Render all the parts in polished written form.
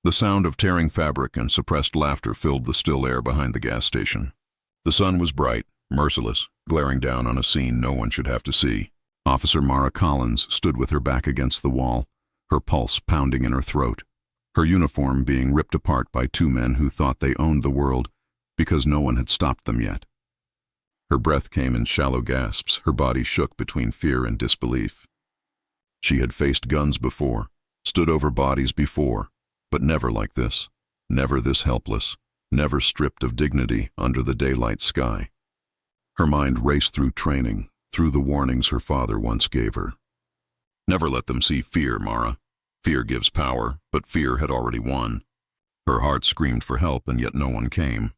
The sound of tearing fabric and suppressed laughter filled the still air behind the gas station. The sun was bright, merciless, glaring down on a scene no one should have to see. Officer Mara Collins stood with her back against the wall, her pulse pounding in her throat, her uniform being ripped apart by two men who thought they owned the world because no one had stopped them yet. Her breath came in shallow gasps, her body shook between fear and disbelief. She had faced guns before, stood over bodies before, but never like this, never this helpless, never stripped of dignity under the daylight sky. Her mind raced through training, through the warnings her father once gave her. Never let them see fear, Mara. Fear gives power, but fear had already won. Her heart screamed for help, and yet no one came.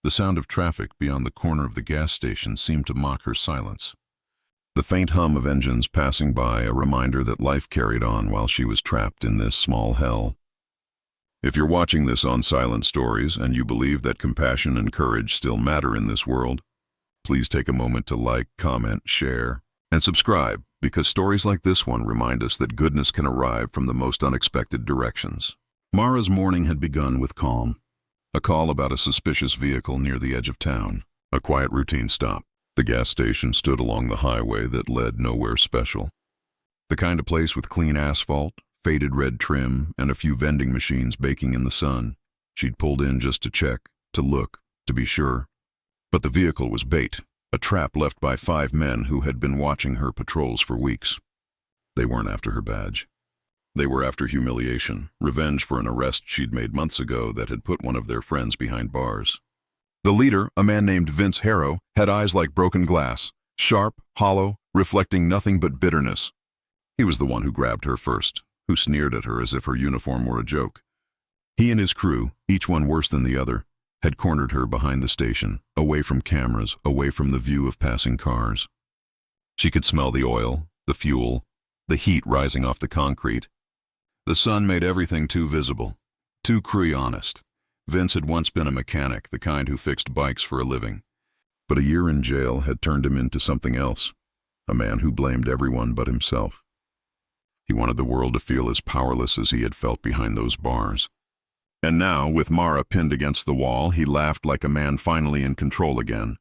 The sound of traffic beyond the corner of the gas station seemed to mock her silence. The faint hum of engines passing by, a reminder that life carried on while she was trapped in this small hell. If you're watching this on Silent Stories and you believe that compassion and courage still matter in this world, please take a moment to like, comment, share, and subscribe, because stories like this one remind us that goodness can arrive from the most unexpected directions. Mara's morning had begun with calm. A call about a suspicious vehicle near the edge of town. A quiet routine stop. The gas station stood along the highway that led nowhere special. The kind of place with clean asphalt, faded red trim, and a few vending machines baking in the sun. She'd pulled in just to check, to look, to be sure. But the vehicle was bait, a trap left by 5 men who had been watching her patrols for weeks. They weren't after her badge. They were after humiliation, revenge for an arrest she'd made months ago that had put one of their friends behind bars. The leader, a man named Vince Harrow, had eyes like broken glass, sharp, hollow, reflecting nothing but bitterness. He was the one who grabbed her first, who sneered at her as if her uniform were a joke. He and his crew, each one worse than the other, had cornered her behind the station, away from cameras, away from the view of passing cars. She could smell the oil, the fuel, the heat rising off the concrete. The sun made everything too visible, too cruelly honest. Vince had once been a mechanic, the kind who fixed bikes for a living. But a year in jail had turned him into something else, a man who blamed everyone but himself. He wanted the world to feel as powerless as he had felt behind those bars. And now, with Mara pinned against the wall, he laughed like a man finally in control again.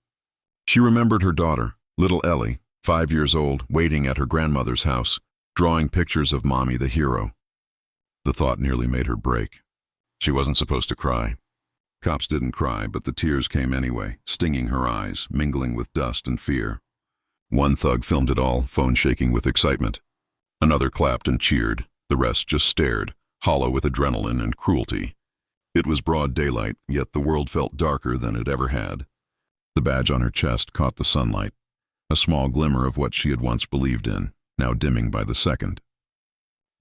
She remembered her daughter, little Ellie, 5 years old, waiting at her grandmother's house, drawing pictures of Mommy the hero. The thought nearly made her break. She wasn't supposed to cry. Cops didn't cry, but the tears came anyway, stinging her eyes, mingling with dust and fear. One thug filmed it all, phone shaking with excitement. Another clapped and cheered. The rest just stared, hollow with adrenaline and cruelty. It was broad daylight, yet the world felt darker than it ever had. The badge on her chest caught the sunlight, a small glimmer of what she had once believed in, now dimming by the second.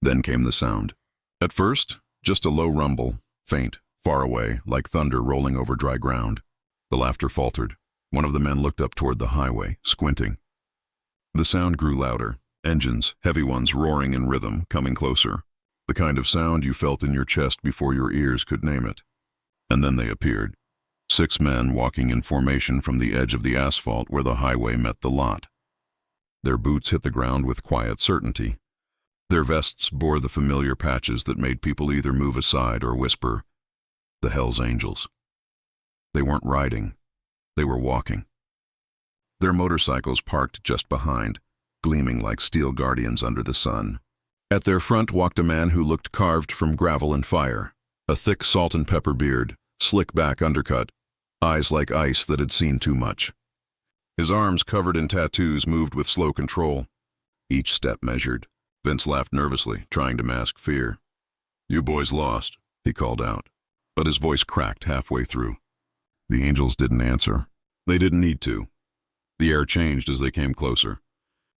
Then came the sound. At first, just a low rumble, faint, far away, like thunder rolling over dry ground. The laughter faltered. One of the men looked up toward the highway, squinting. The sound grew louder, engines, heavy ones roaring in rhythm, coming closer. The kind of sound you felt in your chest before your ears could name it. And then they appeared. 6 men walking in formation from the edge of the asphalt where the highway met the lot. Their boots hit the ground with quiet certainty. Their vests bore the familiar patches that made people either move aside or whisper, "The Hell's Angels." They weren't riding. They were walking. Their motorcycles parked just behind, gleaming like steel guardians under the sun. At their front walked a man who looked carved from gravel and fire, a thick salt and pepper beard, slick back undercut, eyes like ice that had seen too much. His arms covered in tattoos moved with slow control. Each step measured. Vince laughed nervously, trying to mask fear. "You boys lost," he called out, but his voice cracked halfway through. The angels didn't answer. They didn't need to. The air changed as they came closer.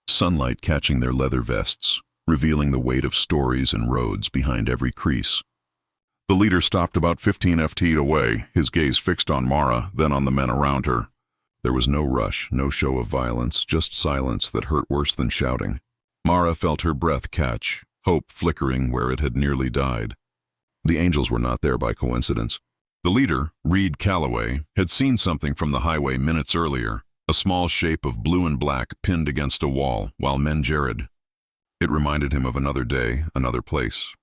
Sunlight catching their leather vests, revealing the weight of stories and roads behind every crease. The leader stopped about 15 feet away, his gaze fixed on Mara, then on the men around her. There was no rush, no show of violence, just silence that hurt worse than shouting. Mara felt her breath catch, hope flickering where it had nearly died. The angels were not there by coincidence. The leader, Reed Calloway, had seen something from the highway minutes earlier, a small shape of blue and black pinned against a wall, while men jeered. It reminded him of another day, another place.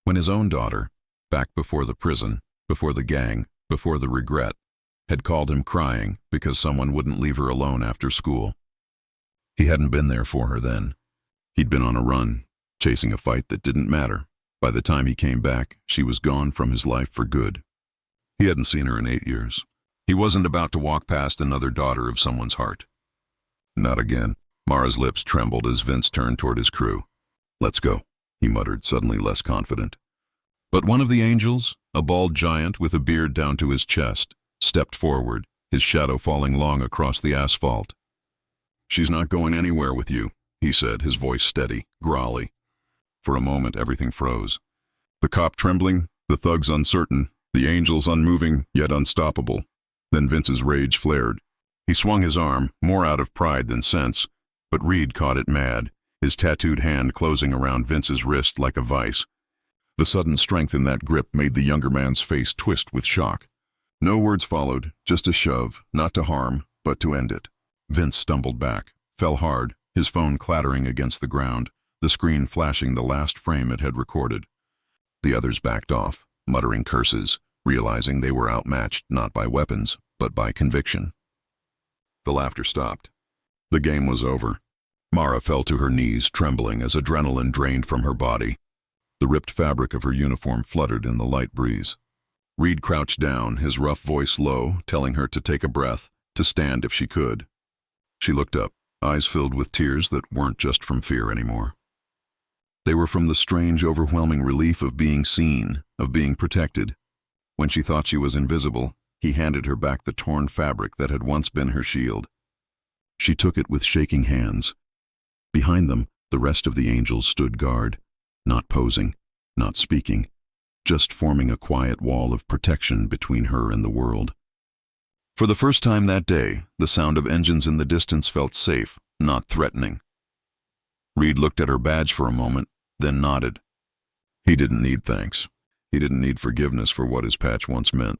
When his own daughter, back before the prison, before the gang, before the regret, had called him crying because someone wouldn't leave her alone after school. He hadn't been there for her then. He'd been on a run, chasing a fight that didn't matter. By the time he came back, she was gone from his life for good. He hadn't seen her in 8 years. He wasn't about to walk past another daughter of someone's heart. Not again. Mara's lips trembled as Vince turned toward his crew. "Let's go," he muttered, suddenly less confident. But one of the angels, a bald giant with a beard down to his chest, stepped forward, his shadow falling long across the asphalt. "She's not going anywhere with you," he said, his voice steady, growly. For a moment, everything froze. The cop trembling, the thugs uncertain, the angels unmoving yet unstoppable. Then Vince's rage flared. He swung his arm, more out of pride than sense, but Reed caught it mad, his tattooed hand closing around Vince's wrist like a vice. The sudden strength in that grip made the younger man's face twist with shock. No words followed, just a shove, not to harm, but to end it. Vince stumbled back, fell hard, his phone clattering against the ground, the screen flashing the last frame it had recorded. The others backed off, muttering curses, realizing they were outmatched not by weapons, but by conviction. The laughter stopped. The game was over. Mara fell to her knees, trembling as adrenaline drained from her body. The ripped fabric of her uniform fluttered in the light breeze. Reed crouched down, his rough voice low, telling her to take a breath, to stand if she could. She looked up, eyes filled with tears that weren't just from fear anymore. They were from the strange, overwhelming relief of being seen, of being protected. When she thought she was invisible, he handed her back the torn fabric that had once been her shield. She took it with shaking hands. Behind them, the rest of the angels stood guard, not posing, not speaking, just forming a quiet wall of protection between her and the world. For the first time that day, the sound of engines in the distance felt safe, not threatening. Reed looked at her badge for a moment, then nodded. He didn't need thanks. He didn't need forgiveness for what his patch once meant.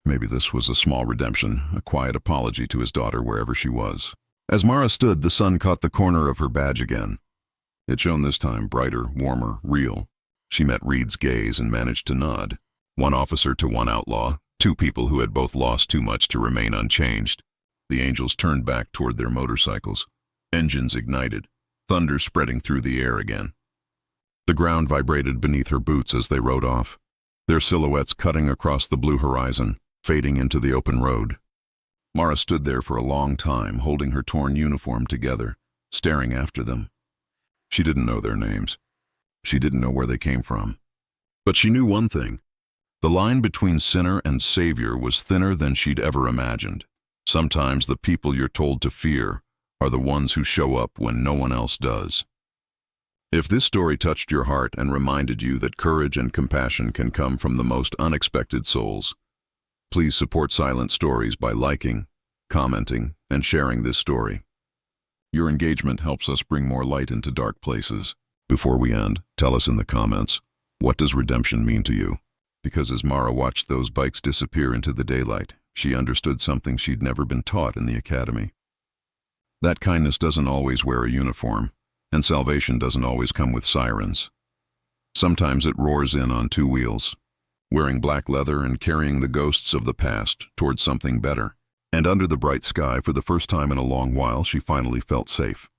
Maybe this was a small redemption, a quiet apology to his daughter wherever she was. As Mara stood, the sun caught the corner of her badge again. It shone this time brighter, warmer, real. She met Reed's gaze and managed to nod. One officer to one outlaw, two people who had both lost too much to remain unchanged. The angels turned back toward their motorcycles. Engines ignited, thunder spreading through the air again. The ground vibrated beneath her boots as they rode off, their silhouettes cutting across the blue horizon, fading into the open road. Mara stood there for a long time, holding her torn uniform together, staring after them. She didn't know their names. She didn't know where they came from. But she knew one thing. The line between sinner and savior was thinner than she'd ever imagined. Sometimes the people you're told to fear are the ones who show up when no one else does. If this story touched your heart and reminded you that courage and compassion can come from the most unexpected souls, please support Silent Stories by liking, commenting, and sharing this story. Your engagement helps us bring more light into dark places. Before we end, tell us in the comments, what does redemption mean to you? Because as Mara watched those bikes disappear into the daylight, she understood something she'd never been taught in the academy. That kindness doesn't always wear a uniform, and salvation doesn't always come with sirens. Sometimes it roars in on two wheels, wearing black leather and carrying the ghosts of the past towards something better. And under the bright sky, for the first time in a long while, she finally felt safe.